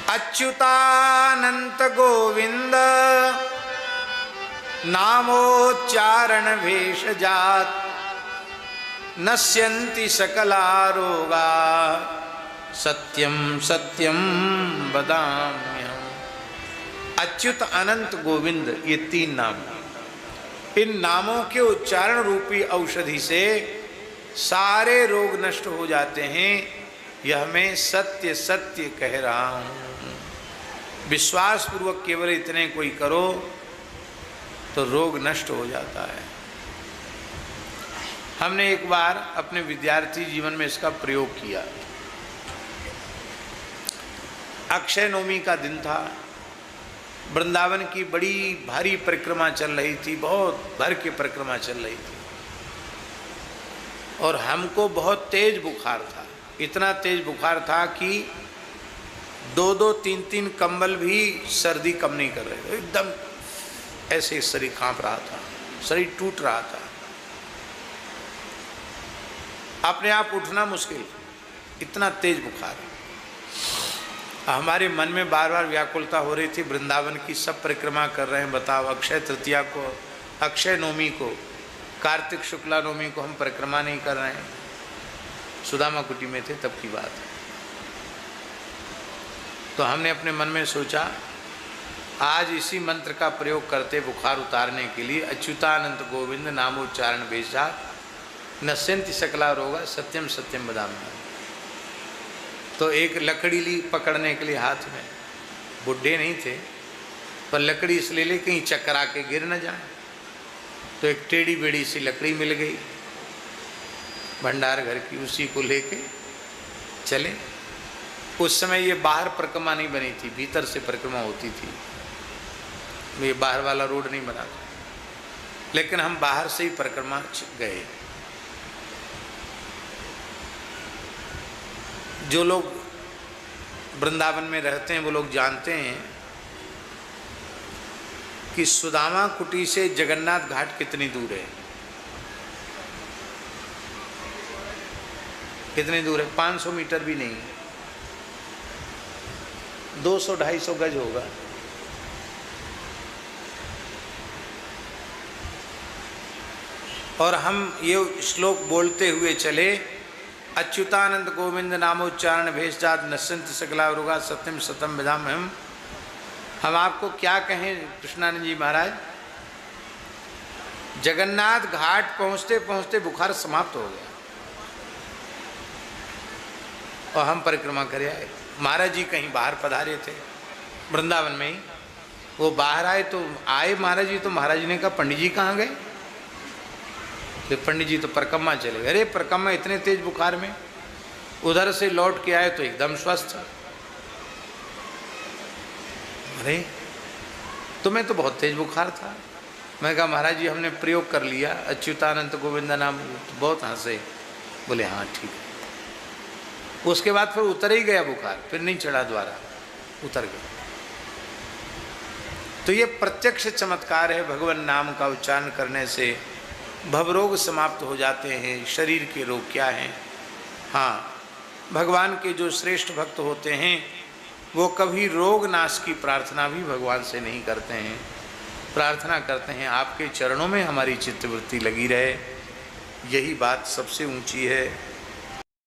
अच्युतानंत गोविंद नामोच्चारण भेषजात नश्यन्ति सकला रोगा सत्यम सत्यम वदाम्यहम्। अच्युत अनंत गोविंद ये 3 नाम, इन नामों के उच्चारण रूपी औषधि से सारे रोग नष्ट हो जाते हैं। यह मैं सत्य सत्य कह रहा हूं। विश्वास पूर्वक केवल इतने कोई करो तो रोग नष्ट हो जाता है। हमने एक बार अपने विद्यार्थी जीवन में इसका प्रयोग किया। अक्षय नवमी का दिन था, वृंदावन की बड़ी भारी परिक्रमा चल रही थी, बहुत भर के परिक्रमा चल रही थी और हमको बहुत तेज बुखार था। इतना तेज बुखार था कि 2-2, 3-3 कंबल भी सर्दी कम नहीं कर रहे थे। एकदम ऐसे शरीर कांप रहा था, शरीर टूट रहा था, अपने आप उठना मुश्किल, इतना तेज बुखार। हमारे मन में बार बार व्याकुलता हो रही थी, वृंदावन की सब परिक्रमा कर रहे हैं, बताओ अक्षय तृतीया को, अक्षय नवमी को, कार्तिक शुक्ला नवमी को हम परिक्रमा नहीं कर रहे हैं। सुदामा कुटी में थे तब की बात है। तो हमने अपने मन में सोचा आज इसी मंत्र का प्रयोग करते बुखार उतारने के लिए, अच्युतानंत गोविंद नामोच्चारण भेषजात नश्यन्ति सकला रोगा सत्यम सत्यम वदाम्यहम्। तो एक लकड़ी ली पकड़ने के लिए हाथ में, बुढ़े नहीं थे पर लकड़ी इसलिए ले कहीं चकरा के गिर न जाए। तो एक टेढ़ी बेड़ी सी लकड़ी मिल गई भंडार घर की, उसी को लेके चले। उस समय ये बाहर परिक्रमा नहीं बनी थी, भीतर से परिक्रमा होती थी, ये बाहर वाला रोड नहीं बना था, लेकिन हम बाहर से ही परिक्रमा गए। जो लोग वृंदावन में रहते हैं वो लोग जानते हैं कि सुदामा कुटी से जगन्नाथ घाट कितनी दूर है। कितनी दूर है? 500 मीटर भी नहीं, 200-250 गज होगा। और हम ये श्लोक बोलते हुए चले, अच्युतानंद गोविंद नामोच्चारण भेषजात नश्यन्ति सकला रोगा सत्यम सत्यम वदाम्यहम्। हम आपको क्या कहें कृष्णानंद जी महाराज, जगन्नाथ घाट पहुँचते पहुँचते बुखार समाप्त हो गया और हम परिक्रमा कर आए। महाराज जी कहीं बाहर पधारे थे वृंदावन में ही, वो बाहर आए तो आए महाराज जी, तो महाराज जी ने कहा पंडित जी कहाँ गए? तो पंडित जी तो परिक्रमा चले गए। अरे परिक्रमा इतने तेज बुखार में, उधर से लौट के आए तो एकदम स्वस्थ। अरे तुम्हें तो बहुत तेज बुखार था। मैं कहा महाराज जी हमने प्रयोग कर लिया अच्युतानंत गोविंद नाम। तो बहुत हंसे, बोले हाँ ठीक है। उसके बाद फिर उतर ही गया बुखार, फिर नहीं चढ़ा, दोबारा उतर गया। तो ये प्रत्यक्ष चमत्कार है, भगवान नाम का उच्चारण करने से भवरोग समाप्त हो जाते हैं। शरीर के रोग क्या हैं? हाँ, भगवान के जो श्रेष्ठ भक्त होते हैं वो कभी रोग नाश की प्रार्थना भी भगवान से नहीं करते हैं। प्रार्थना करते हैं आपके चरणों में हमारी चित्तवृत्ति लगी रहे, यही बात सबसे ऊंची है।